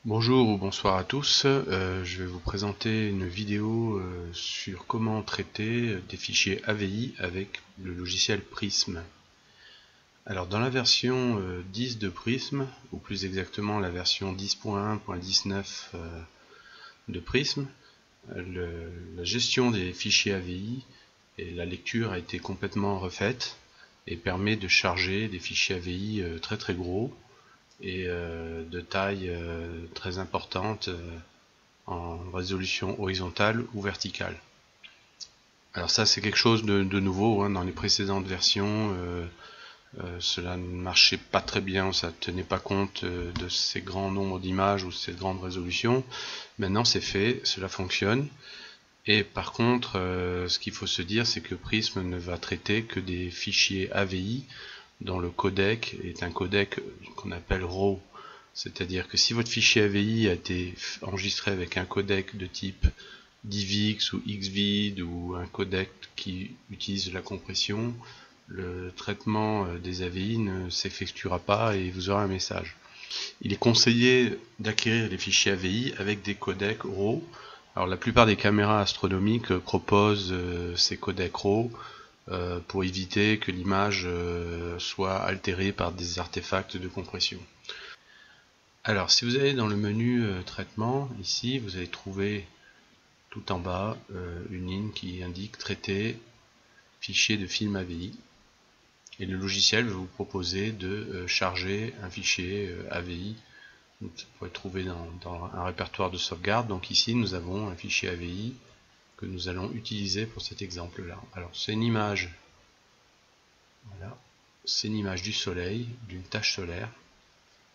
Bonjour ou bonsoir à tous, je vais vous présenter une vidéo sur comment traiter des fichiers AVI avec le logiciel Prism. Alors dans la version 10 de Prism, ou plus exactement la version 10.1.19 de Prism, la gestion des fichiers AVI et la lecture a été complètement refaite et permet de charger des fichiers AVI très très gros et de taille très importante en résolution horizontale ou verticale. Alors ça c'est quelque chose de nouveau, hein. Dans les précédentes versions cela ne marchait pas très bien, ça ne tenait pas compte de ces grands nombres d'images ou ces grandes résolutions. Maintenant c'est fait, cela fonctionne. Et par contre ce qu'il faut se dire, c'est que Prism ne va traiter que des fichiers AVI dont le codec est un codec qu'on appelle RAW. C'est-à-dire que si votre fichier AVI a été enregistré avec un codec de type DivX ou XVID ou un codec qui utilise de la compression, le traitement des AVI ne s'effectuera pas et vous aurez un message. Il est conseillé d'acquérir les fichiers AVI avec des codecs RAW. Alors la plupart des caméras astronomiques proposent ces codecs RAW pour éviter que l'image soit altérée par des artefacts de compression. Alors si vous allez dans le menu traitement, ici vous allez trouver tout en bas une ligne qui indique traiter fichier de film AVI, et le logiciel va vous proposer de charger un fichier AVI. Vous pouvez le trouver dans un répertoire de sauvegarde. Donc ici nous avons un fichier AVI que nous allons utiliser pour cet exemple là. Alors c'est une image, voilà, c'est une image du soleil, d'une tache solaire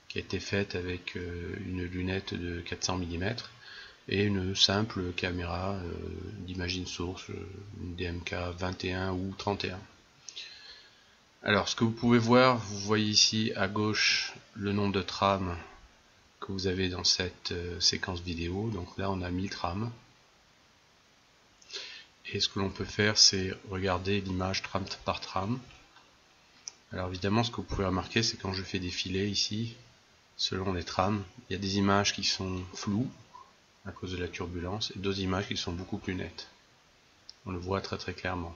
qui a été faite avec une lunette de 400 mm et une simple caméra d'imagine source, une DMK 21 ou 31. Alors ce que vous pouvez voir, vous voyez ici à gauche le nombre de trames que vous avez dans cette séquence vidéo. Donc là on a 1000 trames. Et ce que l'on peut faire, c'est regarder l'image trame par trame. Alors évidemment ce que vous pouvez remarquer, c'est quand je fais défiler ici, selon les trames, il y a des images qui sont floues à cause de la turbulence et d'autres images qui sont beaucoup plus nettes. On le voit très clairement.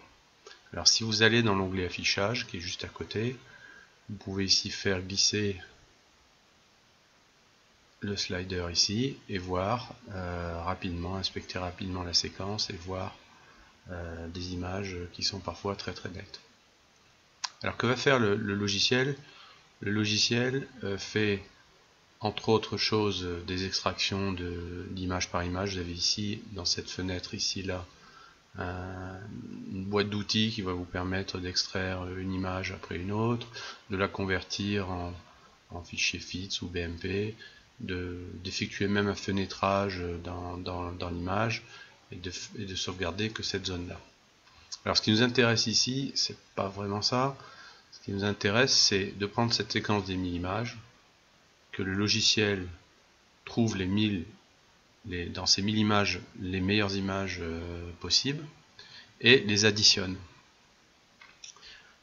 Alors si vous allez dans l'onglet affichage qui est juste à côté, vous pouvez ici faire glisser le slider ici et voir rapidement, inspecter rapidement la séquence et voir des images qui sont parfois très nettes. Alors que va faire le logiciel? Le logiciel fait entre autres choses des extractions d'image par image. Vous avez ici, dans cette fenêtre ici là, une boîte d'outils qui va vous permettre d'extraire une image après une autre, de la convertir en fichier FITS ou BMP, d'effectuer même un fenêtrage dans l'image et de sauvegarder que cette zone là. Alors ce qui nous intéresse ici, c'est pas vraiment ça. Ce qui nous intéresse, c'est de prendre cette séquence des 1000 images, que le logiciel trouve dans ces 1000 images les meilleures images possibles et les additionne.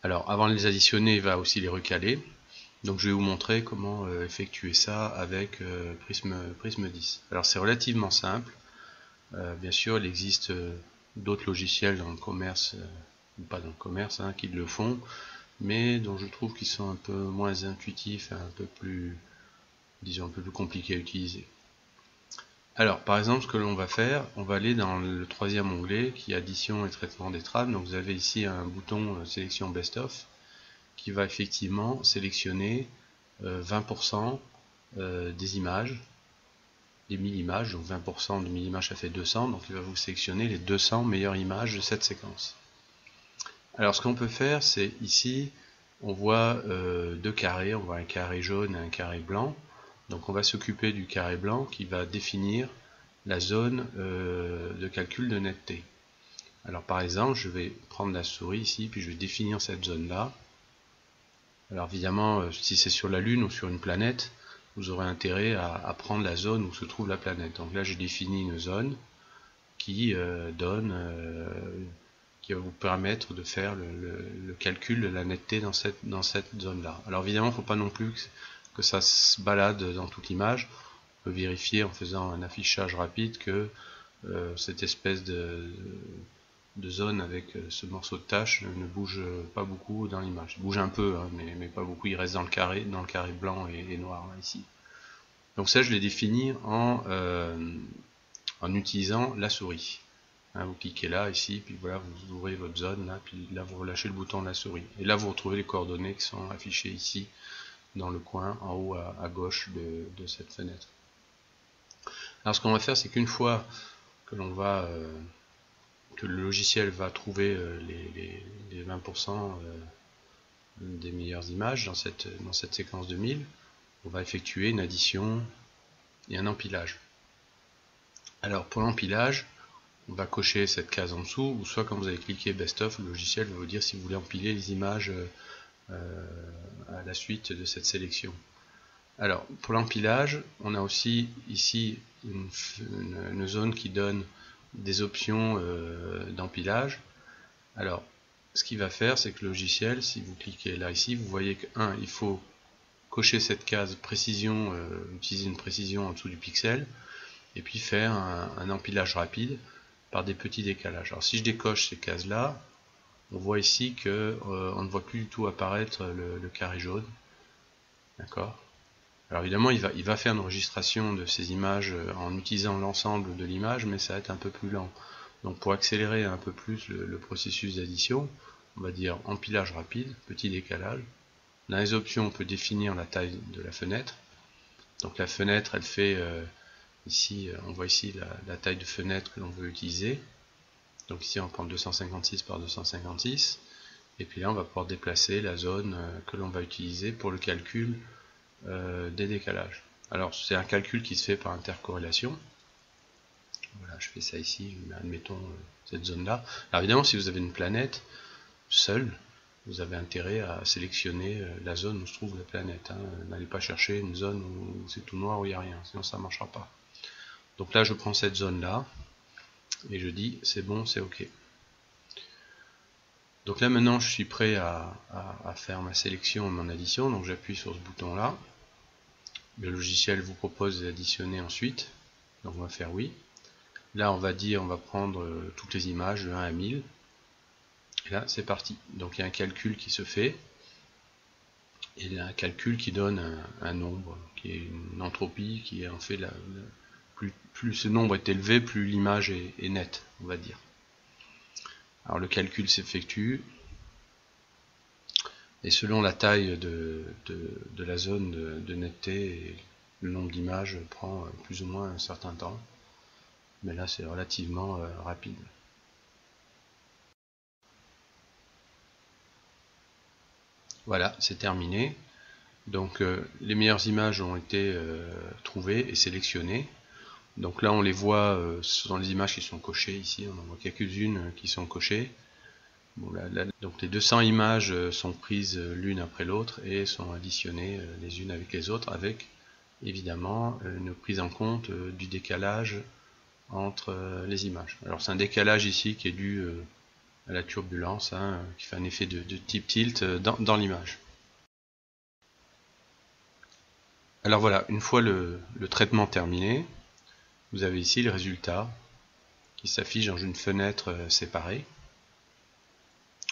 Alors avant de les additionner, il va aussi les recaler. Donc je vais vous montrer comment effectuer ça avec Prism 10. Alors c'est relativement simple. Bien sûr, il existe d'autres logiciels dans le commerce, ou pas dans le commerce, qui le font, mais dont je trouve qu'ils sont un peu moins intuitifs, un peu plus, disons, un peu plus compliqués à utiliser. Alors par exemple, ce que l'on va faire, on va aller dans le troisième onglet qui est addition et traitement des trames. Donc vous avez ici un bouton sélection best of qui va effectivement sélectionner 20% des images, des 1000 images, donc 20% de 1000 images ça fait 200, donc il va vous sélectionner les 200 meilleures images de cette séquence. Alors ce qu'on peut faire, c'est ici, on voit deux carrés, on voit un carré jaune et un carré blanc. Donc on va s'occuper du carré blanc qui va définir la zone de calcul de netteté. Alors par exemple, je vais prendre la souris ici, puis je vais définir cette zone-là. Alors évidemment, si c'est sur la Lune ou sur une planète, vous aurez intérêt à prendre la zone où se trouve la planète. Donc là, j'ai défini une zone qui qui va vous permettre de faire le calcul de la netteté dans cette zone-là. Alors évidemment, il ne faut pas non plus que ça se balade dans toute l'image. peut vérifier en faisant un affichage rapide que cette espèce de zone avec ce morceau de tâche ne bouge pas beaucoup dans l'image. Il bouge un peu, hein, mais pas beaucoup, il reste dans le carré blanc et noir là, ici. Donc ça, je l'ai défini en utilisant la souris. Hein, vous cliquez là, ici, puis voilà, vous ouvrez votre zone, là, puis là vous relâchez le bouton de la souris. Et là vous retrouvez les coordonnées qui sont affichées ici, dans le coin, en haut à gauche de cette fenêtre. Alors ce qu'on va faire, c'est qu'une fois que l'on va que le logiciel va trouver les 20% des meilleures images dans cette séquence de 1000, on va effectuer une addition et un empilage. Alors pour l'empilage, on va cocher cette case en dessous, ou soit quand vous allez cliquer Best of, le logiciel va vous dire si vous voulez empiler les images à la suite de cette sélection. Alors pour l'empilage, on a aussi ici une zone qui donne des options d'empilage. Alors ce qu'il va faire, c'est que le logiciel, si vous cliquez là ici, vous voyez que il faut cocher cette case précision, utiliser une précision en dessous du pixel, et puis faire un empilage rapide par des petits décalages. Alors si je décoche ces cases là, on voit ici que on ne voit plus du tout apparaître le carré jaune. D'accord. Alors évidemment il va faire une enregistration de ces images en utilisant l'ensemble de l'image, mais ça va être un peu plus lent. Donc pour accélérer un peu plus le processus d'addition, on va dire empilage rapide, petit décalage. Dans les options, on peut définir la taille de la fenêtre. Donc la fenêtre, elle fait ici, on voit ici la taille de fenêtre que l'on veut utiliser. Donc ici on prend 256 par 256. Et puis là on va pouvoir déplacer la zone que l'on va utiliser pour le calcul des décalages. Alors c'est un calcul qui se fait par intercorrélation. Voilà, je fais ça ici, je mets, admettons cette zone là. Alors évidemment si vous avez une planète seule, vous avez intérêt à sélectionner la zone où se trouve la planète. Hein. N'allez pas chercher une zone où c'est tout noir, où il n'y a rien, sinon ça ne marchera pas. Donc là je prends cette zone là, et je dis c'est bon, c'est ok. Donc là maintenant je suis prêt à faire ma sélection et mon addition, donc j'appuie sur ce bouton là. Le logiciel vous propose d'additionner ensuite, donc on va faire oui. Là on va dire, on va prendre toutes les images de 1 à 1000. Et là c'est parti. Donc il y a un calcul qui se fait, et il y a un calcul qui donne un nombre, qui est une entropie, qui est en fait plus ce nombre est élevé, plus l'image est nette, on va dire. Alors le calcul s'effectue, et selon la taille de la zone de netteté, le nombre d'images prend plus ou moins un certain temps, mais là c'est relativement rapide. Voilà, c'est terminé. Donc les meilleures images ont été trouvées et sélectionnées. Donc là on les voit, ce sont les images qui sont cochées ici, on en voit quelques-unes qui sont cochées. Bon, donc les 200 images sont prises l'une après l'autre et sont additionnées les unes avec les autres, avec évidemment une prise en compte du décalage entre les images. Alors c'est un décalage ici qui est dû à la turbulence, hein, qui fait un effet de type tilt dans l'image. Alors voilà, une fois le traitement terminé, vous avez ici le résultat qui s'affiche dans une fenêtre séparée.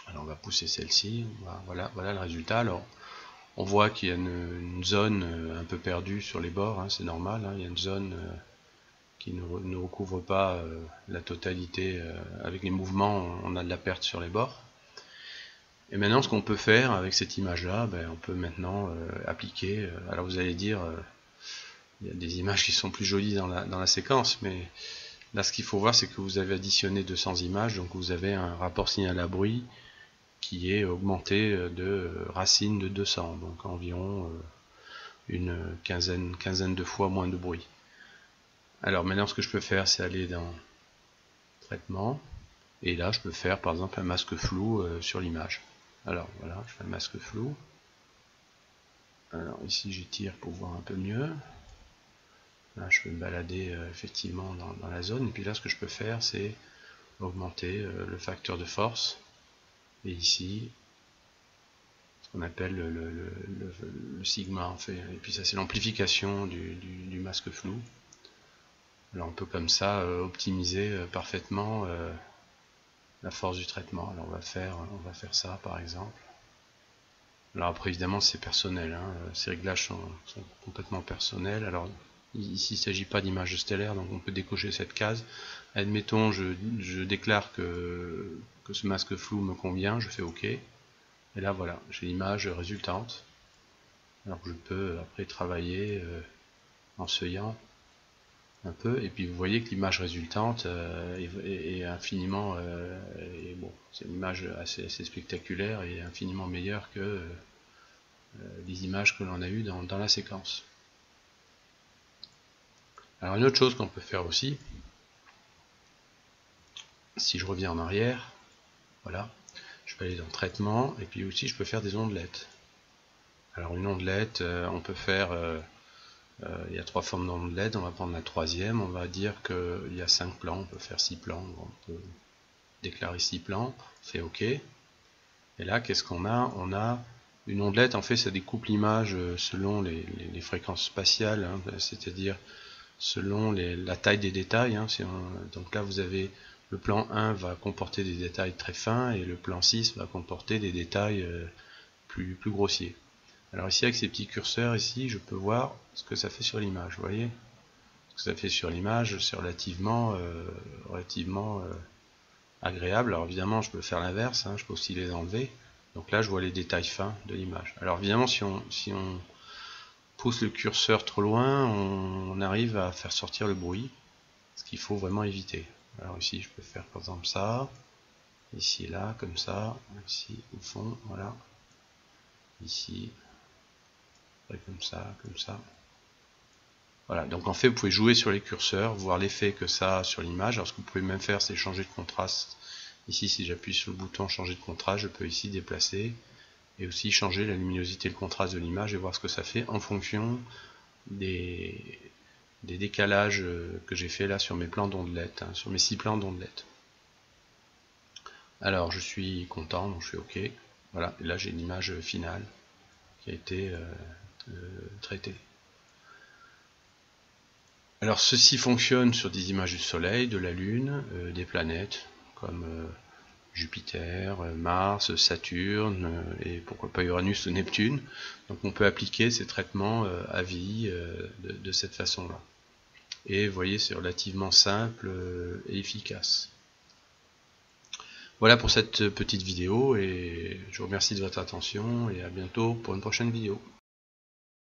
Alors on va pousser celle-ci, voilà le résultat. Alors on voit qu'il y a une zone un peu perdue sur les bords, hein, c'est normal, hein, il y a une zone qui ne recouvre pas la totalité. Avec les mouvements, on a de la perte sur les bords. Et maintenant ce qu'on peut faire avec cette image là, on peut maintenant appliquer, alors vous allez dire il y a des images qui sont plus jolies dans la séquence, mais là ce qu'il faut voir c'est que vous avez additionné 200 images, donc vous avez un rapport signal à bruit qui est augmenté de racine de 200, donc environ une quinzaine de fois moins de bruit. Alors maintenant ce que je peux faire c'est aller dans traitement, et là je peux faire par exemple un masque flou sur l'image. Alors voilà, je fais un masque flou. Alors ici j'étire pour voir un peu mieux. Là je peux me balader effectivement dans la zone, et puis là ce que je peux faire c'est augmenter le facteur de force, et ici ce qu'on appelle le sigma en fait, et puis ça c'est l'amplification du masques flous. Alors on peut comme ça optimiser parfaitement la force du traitement. Alors on va faire ça par exemple. Alors après évidemment c'est personnel, hein. Ces réglages sont complètement personnels. Alors ici il ne s'agit pas d'image stellaire, donc on peut décocher cette case. Admettons je déclare que ce masque flou me convient, je fais OK. Et là voilà, j'ai l'image résultante. Alors que je peux après travailler en seuillant un peu, et puis vous voyez que l'image résultante est infiniment bon, c'est une image assez spectaculaire et infiniment meilleure que les images que l'on a eues dans la séquence. Alors une autre chose qu'on peut faire aussi, si je reviens en arrière, voilà, je peux aller dans traitement, et puis aussi je peux faire des ondelettes. Alors une ondelette, on peut faire il y a 3 formes d'ondelette, on va prendre la troisième, on va dire qu'il y a 5 plans, on peut faire 6 plans, on peut déclarer 6 plans, on fait OK. Et là, qu'est-ce qu'on a? On a une ondelette, en fait, ça découpe l'image selon les fréquences spatiales, hein, c'est-à-dire selon la taille des détails. Hein, donc là, vous avez le plan 1 va comporter des détails très fins et le plan 6 va comporter des détails plus grossiers. Alors ici, avec ces petits curseurs, ici, je peux voir ce que ça fait sur l'image. Vous voyez ce que ça fait sur l'image, c'est relativement agréable. Alors évidemment, je peux faire l'inverse, hein, je peux aussi les enlever. Donc là, je vois les détails fins de l'image. Alors évidemment, si on pousse le curseur trop loin, on arrive à faire sortir le bruit, ce qu'il faut vraiment éviter. Alors ici, je peux faire par exemple ça, ici et là, comme ça, ici au fond, voilà, ici, comme ça, comme ça. Voilà, donc en fait, vous pouvez jouer sur les curseurs, voir l'effet que ça a sur l'image. Alors ce que vous pouvez même faire, c'est changer de contraste. Ici, si j'appuie sur le bouton changer de contraste, je peux ici déplacer et aussi changer la luminosité et le contraste de l'image et voir ce que ça fait en fonction des décalages que j'ai fait là sur mes plans d'ondelettes, hein, sur mes 6 plans d'ondelettes. Alors je suis content, donc je fais OK. Voilà, et là j'ai une image finale qui a été traitée. Alors ceci fonctionne sur des images du Soleil, de la Lune, des planètes comme Jupiter, Mars, Saturne et pourquoi pas Uranus ou Neptune. Donc on peut appliquer ces traitements AVI de cette façon-là. Et vous voyez, c'est relativement simple et efficace. Voilà pour cette petite vidéo et je vous remercie de votre attention et à bientôt pour une prochaine vidéo.